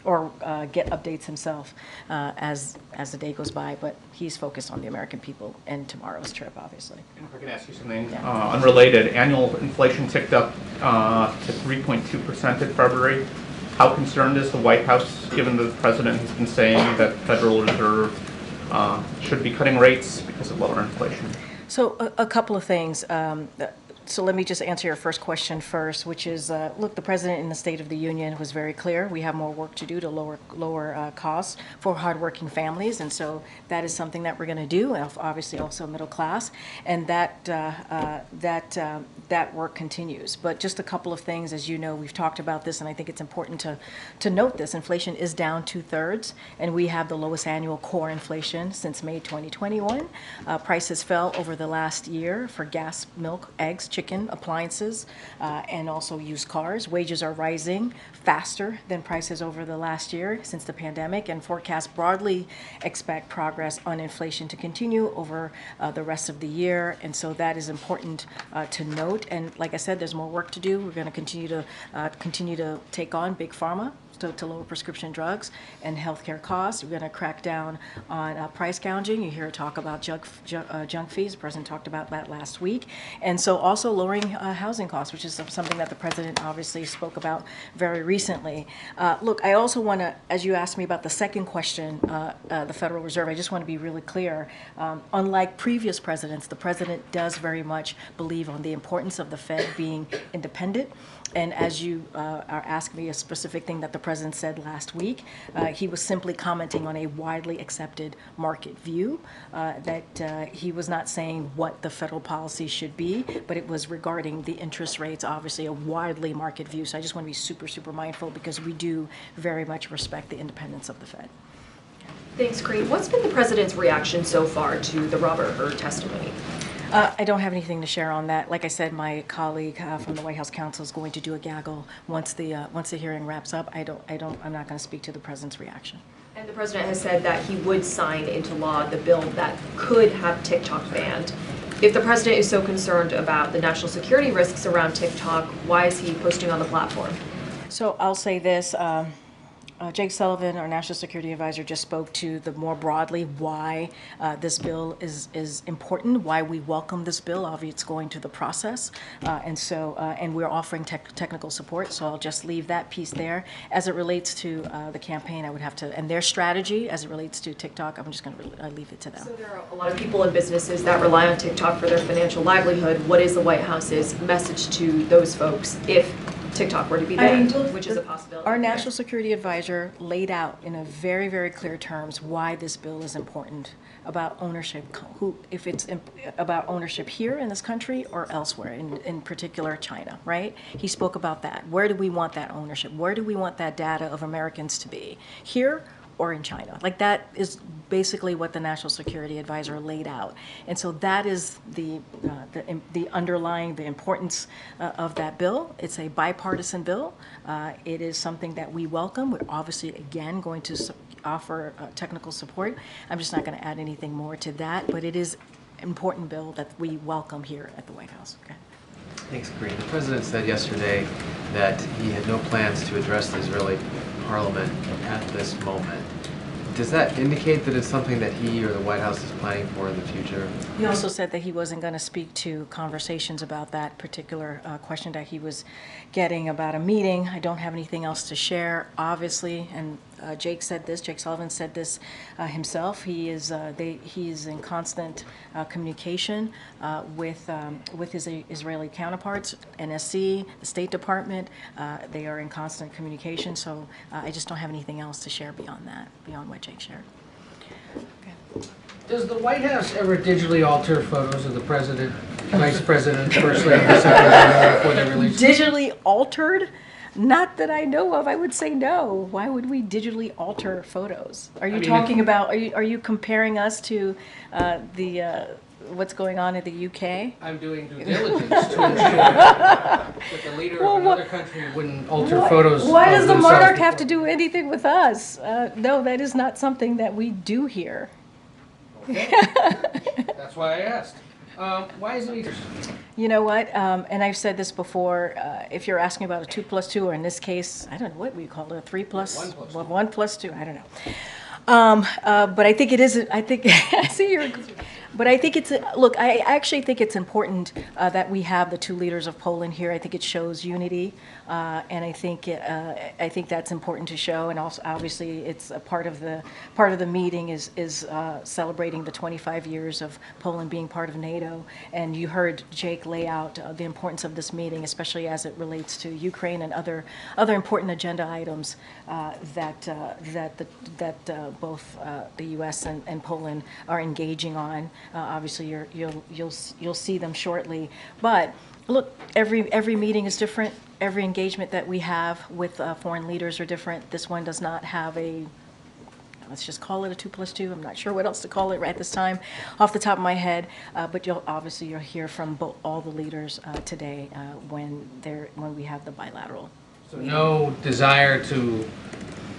S20: or get updates himself as the day goes by, but he's focused on the American people and tomorrow's trip, obviously.
S2: And if I can ask you something unrelated, annual inflation ticked up to 3.2% in February. How concerned is the White House, given that the president has been saying that Federal Reserve should be cutting rates because of lower inflation?
S20: So a couple of things. So let me just answer your first question first, which is, look, the President in the State of the Union was very clear. We have more work to do to lower costs for hardworking families, and so that is something that we're going to do, and obviously also middle class, and that work continues. But just a couple of things, as you know, we've talked about this, and I think it's important to note this. Inflation is down 2/3, and we have the lowest annual core inflation since May 2021. Prices fell over the last year for gas, milk, eggs, chicken, appliances, and also used cars. Wages are rising faster than prices over the last year since the pandemic, and forecasts broadly expect progress on inflation to continue over the rest of the year, and so that is important to note. And like I said, there's more work to do. We're going to continue to take on big pharma to lower prescription drugs and healthcare costs. We're going to crack down on price gouging. You hear talk about junk fees. The President talked about that last week. And so also lowering housing costs, which is something that the President obviously spoke about very recently. Look, I also want to, as you asked me about the second question, the Federal Reserve, I just want to be really clear. Unlike previous presidents, the President does very much believe on the importance of the Fed being independent. And as you are asking me a specific thing that the President said last week, he was simply commenting on a widely accepted market view, that he was not saying what the federal policy should be, but it was regarding the interest rates, obviously a widely market view. So I just want to be super, super mindful because we do very much respect the independence of the Fed.
S5: Thanks, Karine. What's been the President's reaction so far to the Robert Hur testimony?
S20: I don't have anything to share on that. Like I said, my colleague from the White House counsel is going to do a gaggle once the hearing wraps up. I'm not going to speak to the President's reaction.
S5: And the President has said that he would sign into law the bill that could have TikTok banned. If the President is so concerned about the national security risks around TikTok, why is he posting on the platform?
S20: So I'll say this. Jake Sullivan, our National Security Advisor, just spoke to the more broadly why this bill is important, why we welcome this bill. Obviously, it's going to the process, and we're offering technical support. So I'll just leave that piece there. As it relates to the campaign, I would have to, and their strategy as it relates to TikTok, I'm just going to leave it to them.
S5: So there are a lot of people and businesses that rely on TikTok for their financial livelihood. What is the White House's message to those folks if TikTok were to be banned, which is a possibility?
S20: Our National Security Advisor laid out in a very, very clear terms why this bill is important about ownership, if it's about ownership here in this country or elsewhere, in particular China, right? He spoke about that. Where do we want that ownership? Where do we want that data of Americans to be? Here or in China? Like, that is basically what the National Security Advisor laid out. And so that is the underlying, the importance of that bill. It's a bipartisan bill. It is something that we welcome. We're obviously, again, going to offer technical support. I'm just not going to add anything more to that, but it is an important bill that we welcome here at the White House. Okay.
S8: Thanks, Karine. The President said yesterday that he had no plans to address the Israeli Parliament at this moment. Does that indicate that it's something that he or the White House is planning for in the future?
S20: He also said that he wasn't going to speak to conversations about that particular question that he was getting about a meeting. I don't have anything else to share, obviously, and Jake Sullivan said this himself. He is in constant communication with his Israeli counterparts, NSC, the State Department. They are in constant communication, so I just don't have anything else to share beyond that, beyond what Jake shared. Okay.
S6: Does the White House ever digitally alter photos of the President, Vice President, First Lady, Secretary before they're released?
S20: Digitally altered? Not that I know of. I would say no. Why would we digitally alter photos? Are you talking about? Are you comparing us to what's going on in the UK?
S6: I'm doing due diligence to ensure that the leader of another country wouldn't alter photos.
S20: Why does the monarch have to do anything with us? No, that is not something that we do here.
S6: Okay. That's why I asked. Why is it either?
S20: You know what? And I've said this before. If you're asking about a 2+2, or in this case, I don't know what we call it, a 3+, 1+2. I don't know. But I think it is. I think I see your. But I think it's, look, I actually think it's important that we have the two leaders of Poland here. I think it shows unity, and I think that's important to show. And also, obviously, it's a part of the meeting is celebrating the 25 years of Poland being part of NATO. And you heard Jake lay out the importance of this meeting, especially as it relates to Ukraine and other important agenda items that both the U.S. and Poland are engaging on. Obviously, you'll see them shortly. But look, every meeting is different. Every engagement that we have with foreign leaders are different. This one does not have a, let's just call it a 2+2. I'm not sure what else to call it right this time off the top of my head. But you'll hear from all the leaders today when we have the bilateral.
S6: So no desire to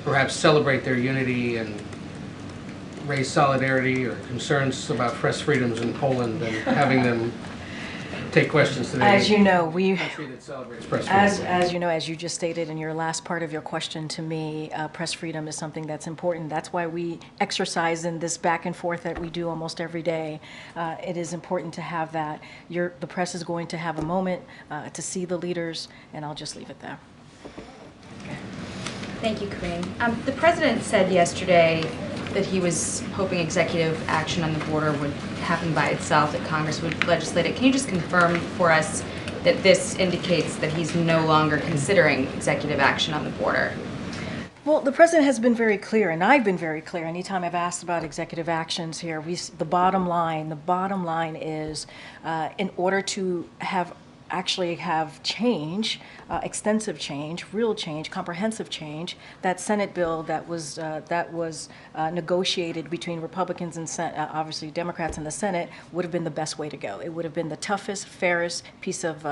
S6: perhaps celebrate their unity and raise solidarity or concerns about press freedoms in Poland and having them take questions today.
S20: As you know,
S6: as
S20: you just stated in your last part of your question to me, press freedom is something that's important. That's why we exercise in this back and forth that we do almost every day. It is important to have that. The press is going to have a moment to see the leaders, and I'll just leave it there.
S9: Thank you, Karine. The president said yesterday that he was hoping executive action on the border would happen by itself, that Congress would legislate it. Can you just confirm for us that this indicates that he's no longer considering executive action on the border?
S20: Well, the president has been very clear, and I've been very clear. Anytime I've asked about executive actions here, the bottom line is, in order to actually have change, extensive change, real change, comprehensive change, that Senate bill that was negotiated between Republicans and obviously Democrats in the Senate would have been the best way to go. It would have been the toughest, fairest piece of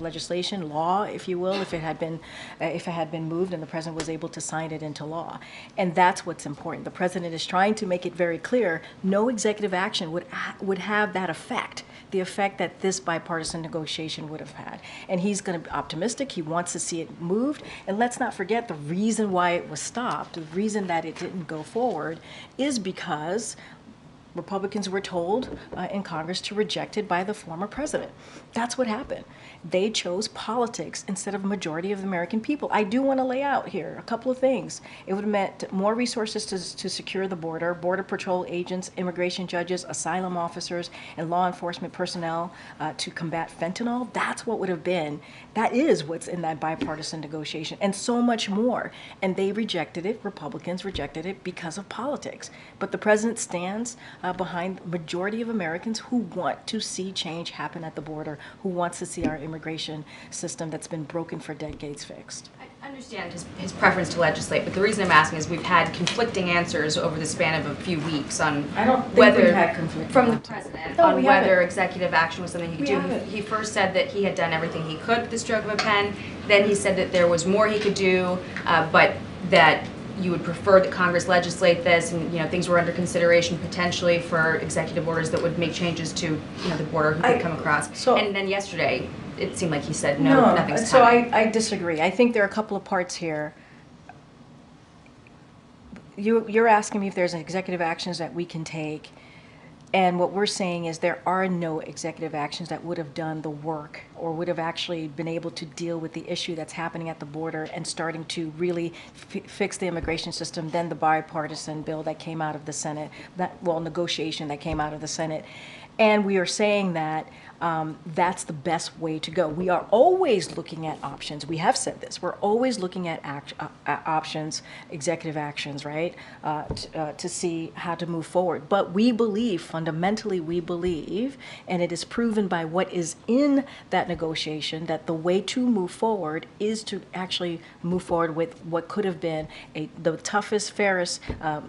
S20: legislation, law, if you will, if it had been moved and the president was able to sign it into law. And that's what's important. The president is trying to make it very clear: no executive action would have that effect, the effect that this bipartisan negotiation would have had. And he's going to be optimistic. He wants to see it moved. And let's not forget the reason why it was stopped, the reason that it didn't go forward, is because Republicans were told in Congress to reject it by the former president. That's what happened. They chose politics instead of a majority of the American people. I do want to lay out here a couple of things. It would have meant more resources to secure the border, Border Patrol agents, immigration judges, asylum officers, and law enforcement personnel to combat fentanyl. That's what would have been. That is what's in that bipartisan negotiation, and so much more. And they rejected it, Republicans rejected it because of politics. But the president stands behind the majority of Americans who want to see change happen at the border, who wants to see our immigration system that's been broken for decades fixed.
S9: I understand his preference to legislate, but the reason I'm asking is we've had conflicting answers over the span of a few weeks on whether
S20: we've had conflicting
S9: from the
S20: answers.
S9: president
S20: No,
S9: on
S20: we
S9: whether
S20: haven't.
S9: executive action was something he could
S20: We
S9: do.
S20: haven't.
S9: He first said that he had done everything he could with the stroke of a pen. Then he said that there was more he could do, but that you would prefer that Congress legislate this, and things were under consideration potentially for executive orders that would make changes to the border who could come across. And then yesterday, it seemed like he said no, nothing's
S20: so
S9: coming.
S20: I disagree. I think there are a couple of parts here. You're asking me if there's executive actions that we can take, and what we're saying is there are no executive actions that would have done the work or would have actually been able to deal with the issue that's happening at the border and starting to really fix the immigration system than the bipartisan bill that came out of the Senate, negotiation that came out of the Senate. And we are saying that that's the best way to go. We are always looking at options. We have said this. We're always looking at options, executive actions, right, to see how to move forward. But we believe, fundamentally we believe, and it is proven by what is in that negotiation, that the way to move forward is to actually move forward with what could have been the toughest, fairest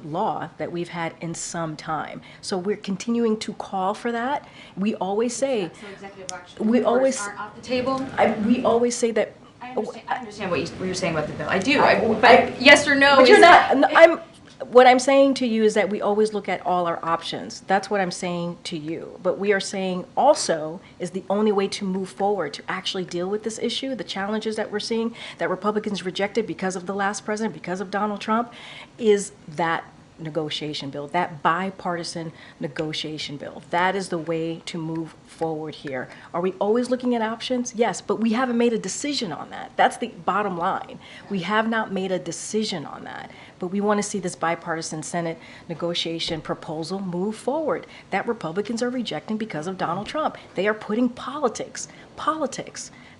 S20: law that we've had in some time. So we're continuing to call for that. We always say,
S9: So executive action aren't off the table?
S20: we always say that.
S9: I understand what you're saying about the bill. I do. But yes or no?
S20: But you're not. What I'm saying to you is that we always look at all our options. That's what I'm saying to you. But we are saying also is the only way to move forward to actually deal with this issue, the challenges that we're seeing that Republicans rejected because of the last president, because of Donald Trump, is that negotiation bill, that bipartisan negotiation bill. That is the way to move forward here. Are we always looking at options? Yes, but we haven't made a decision on that. That's the bottom line. We have not made a decision on that, but we want to see this bipartisan Senate negotiation proposal move forward that Republicans are rejecting because of Donald Trump. They are putting politics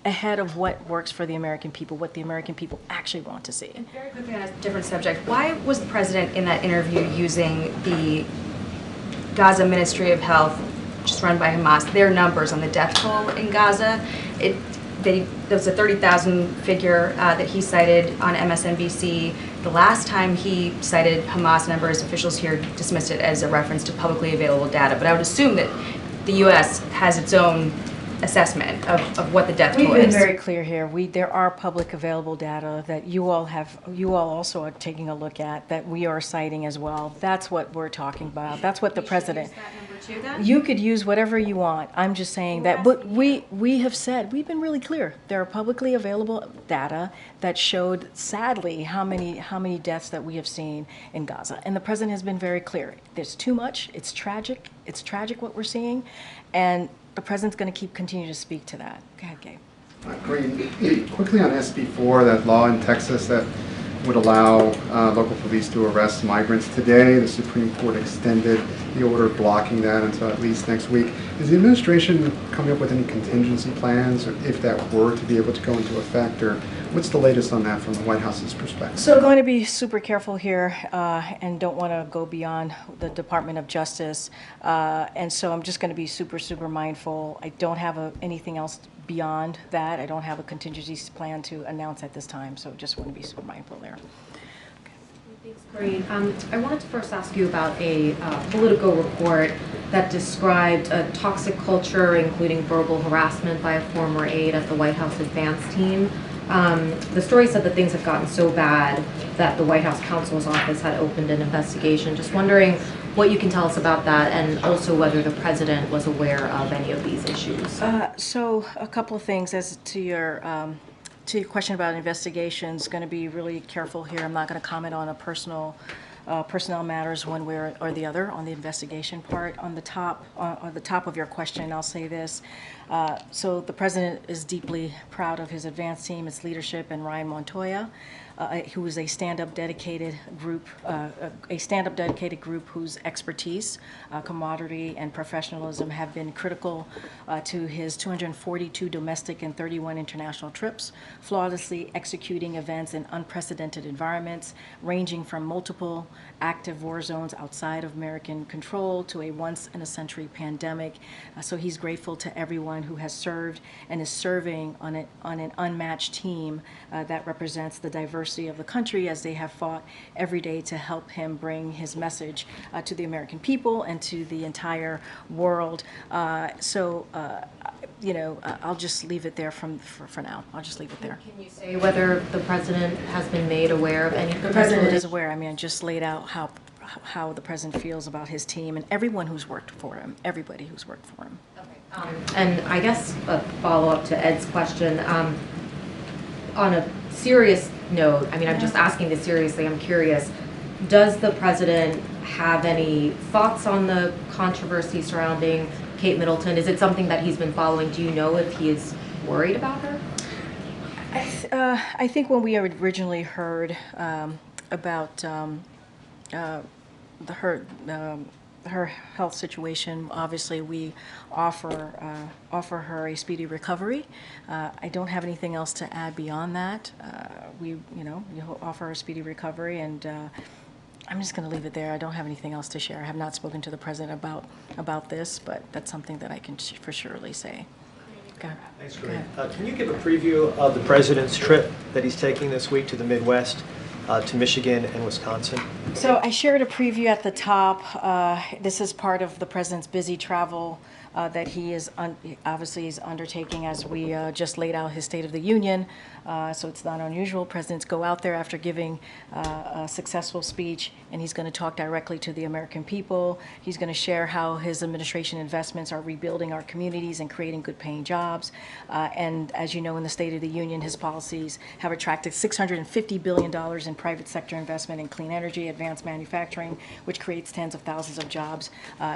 S20: ahead of what works for the American people, what the American people actually want to see.
S9: And very quickly on a different subject, why was the president in that interview using the Gaza Ministry of Health, just run by Hamas, their numbers on the death toll in Gaza? There was a 30,000 figure that he cited on MSNBC. The last time he cited Hamas numbers, officials here dismissed it as a reference to publicly available data. But I would assume that the U.S. has its own assessment of what the death toll is.
S20: We've been very clear here. There are public available data that you all also are taking a look at, that we are citing as well. That's what we're talking about. That's what the president. You could use whatever you want. I'm just saying that, but we have said, we've been really clear. There are publicly available data that showed, sadly, how many deaths that we have seen in Gaza. And the president has been very clear. There's too much. It's tragic. It's tragic what we're seeing. And the president's going to continue to speak to that. Go ahead, Gabe.
S10: Great. Quickly on SB4, that law in Texas that would allow local police to arrest migrants. Today, the Supreme Court extended the order blocking that until at least next week. Is the administration coming up with any contingency plans, or if that were to be able to go into effect, or what's the latest on that from the White House's perspective?
S20: So going to be super careful here and don't want to go beyond the Department of Justice. And so I'm just going to be super, super mindful. I don't have anything else beyond that. I don't have a contingency plan to announce at this time, so just want to be super mindful there.
S3: Thanks, Karine. I wanted to first ask you about a Politico report that described a toxic culture, including verbal harassment by a former aide at the White House advance team. The story said that things had gotten so bad that the White House counsel's office had opened an investigation. Just wondering what you can tell us about that, and also whether the president was aware of any of these issues.
S20: So a couple of things as to your question about investigations. Going to be really careful here. I'm not going to comment on a personnel matters one way or the other on the investigation part. On the top of your question, I'll say this. So the president is deeply proud of his advance team, its leadership, and Ryan Montoya, who is a stand-up dedicated group whose expertise, camaraderie, and professionalism have been critical to his 242 domestic and 31 international trips, flawlessly executing events in unprecedented environments, ranging from multiple active war zones outside of American control to a once-in-a-century pandemic. So he's grateful to everyone who has served and is serving on an unmatched team that represents the diversity of the country, as they have fought every day to help him bring his message to the American people and to the entire world. I'll just leave it there for now. I'll just leave it there.
S3: Can you say whether the president has been made aware of any?
S20: The president is aware. I mean, I just laid out how the president feels about his team and everyone who's worked for him, everybody who's worked for him.
S3: Okay. And I guess a follow-up to Ed's question, on a serious note, I mean, I'm just asking this seriously, I'm curious, does the president have any thoughts on the controversy surrounding Kate Middleton? Is it something that he's been following? Do you know if he is worried about her?
S20: I think when we originally heard about her health situation, obviously we offer her a speedy recovery. I don't have anything else to add beyond that. We offer her a speedy recovery, and I'm just going to leave it there. I don't have anything else to share. I have not spoken to the president about this, but that's something that I can for surely say. Okay.
S15: Thanks, Karine. Can you give a preview of the president's trip that he's taking this week to the Midwest, to Michigan and Wisconsin?
S20: So I shared a preview at the top. This is part of the president's busy travel that he is obviously is undertaking as we just laid out his State of the Union. So it's not unusual. Presidents go out there after giving a successful speech, and he's going to talk directly to the American people. He's going to share how his administration investments are rebuilding our communities and creating good paying jobs. And as you know, in the State of the Union, his policies have attracted $650 billion in private sector investment in clean energy, advanced manufacturing, which creates tens of thousands of jobs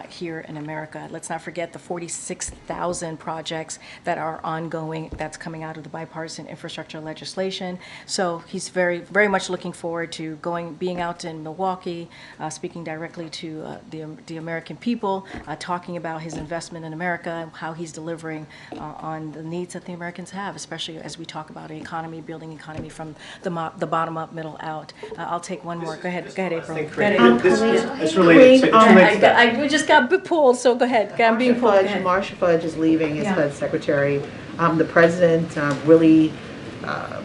S20: here in America. Let's not forget the 46,000 projects that are ongoing that's coming out of the bipartisan infrastructure legislation. So he's very much looking forward to being out in Milwaukee, speaking directly to the American people, talking about his investment in America, how he's delivering on the needs that the Americans have, especially as we talk about an economy, building economy from the bottom up, middle out. I'll take one more. Go ahead, April.
S15: It's related to that.
S20: We just got pulled, so go ahead. I'm being pulled.
S19: Marcia Fudge is leaving as HUD secretary. The president really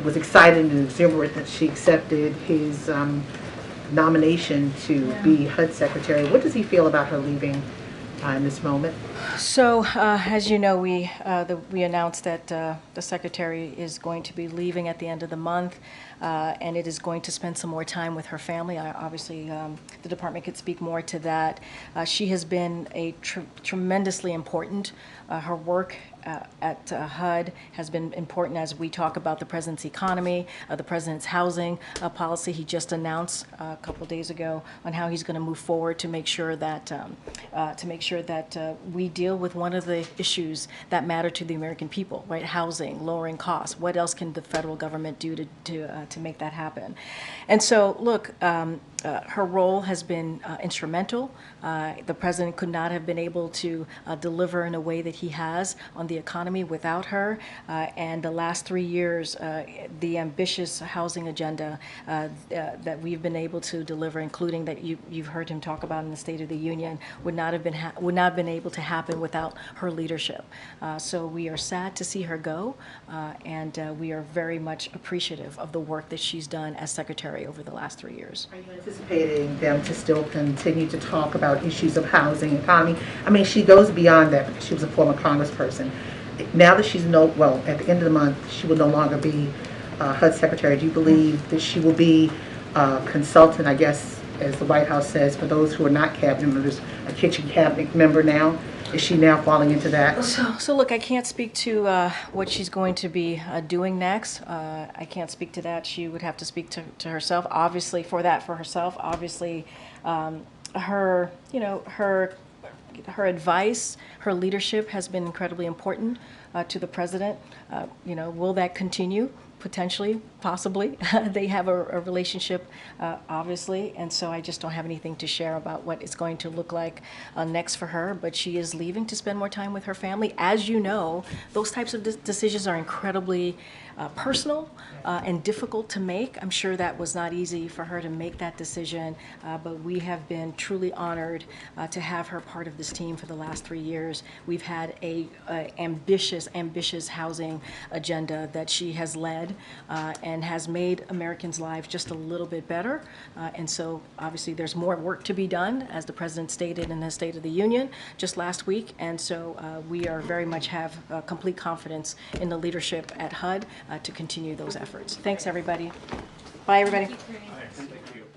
S19: was excited and exuberant that she accepted his nomination to be HUD secretary. What does he feel about her leaving in this moment?
S20: So, as you know, we announced that the secretary is going to be leaving at the end of the month, and it is going to spend some more time with her family. Obviously, the department could speak more to that. She has been tremendously important. Her work at HUD has been important as we talk about the president's economy, the president's housing policy. He just announced a couple of days ago on how he's going to move forward to make sure that we deal with one of the issues that matter to the American people, right? Housing, lowering costs. What else can the federal government do to make that happen? And so, look. Her role has been instrumental. The president could not have been able to deliver in a way that he has on the economy without her. And the last 3 years, the ambitious housing agenda that we've been able to deliver, including that you've heard him talk about in the State of the Union, would not have been able to happen without her leadership. So we are sad to see her go, and we are very much appreciative of the work that she's done as secretary over the last 3 years.
S19: Are you anticipating them to still continue to talk about issues of housing, economy? I mean, she goes beyond that because she was a former congressperson. Now that she's at the end of the month, she will no longer be HUD secretary. Do you believe that she will be a consultant, I guess, as the White House says, for those who are not cabinet members, a kitchen cabinet member now? Is she now falling into that?
S20: So look, I can't speak to what she's going to be doing next. I can't speak to that. She would have to speak to herself. Obviously, for herself. Obviously, her advice, her leadership has been incredibly important to the president. Will that continue? Potentially, possibly. They have a relationship, obviously, and so I just don't have anything to share about what it's going to look like next for her, but she is leaving to spend more time with her family. As you know, those types of decisions are incredibly personal and difficult to make. I'm sure that was not easy for her to make that decision, but we have been truly honored to have her part of this team for the last 3 years. We've had a ambitious housing agenda that she has led and has made Americans' lives just a little bit better. And so obviously there's more work to be done, as the president stated in his State of the Union just last week. And so we are very much have complete confidence in the leadership at HUD to continue those efforts. Thanks, everybody. Bye, everybody.
S2: Thank you.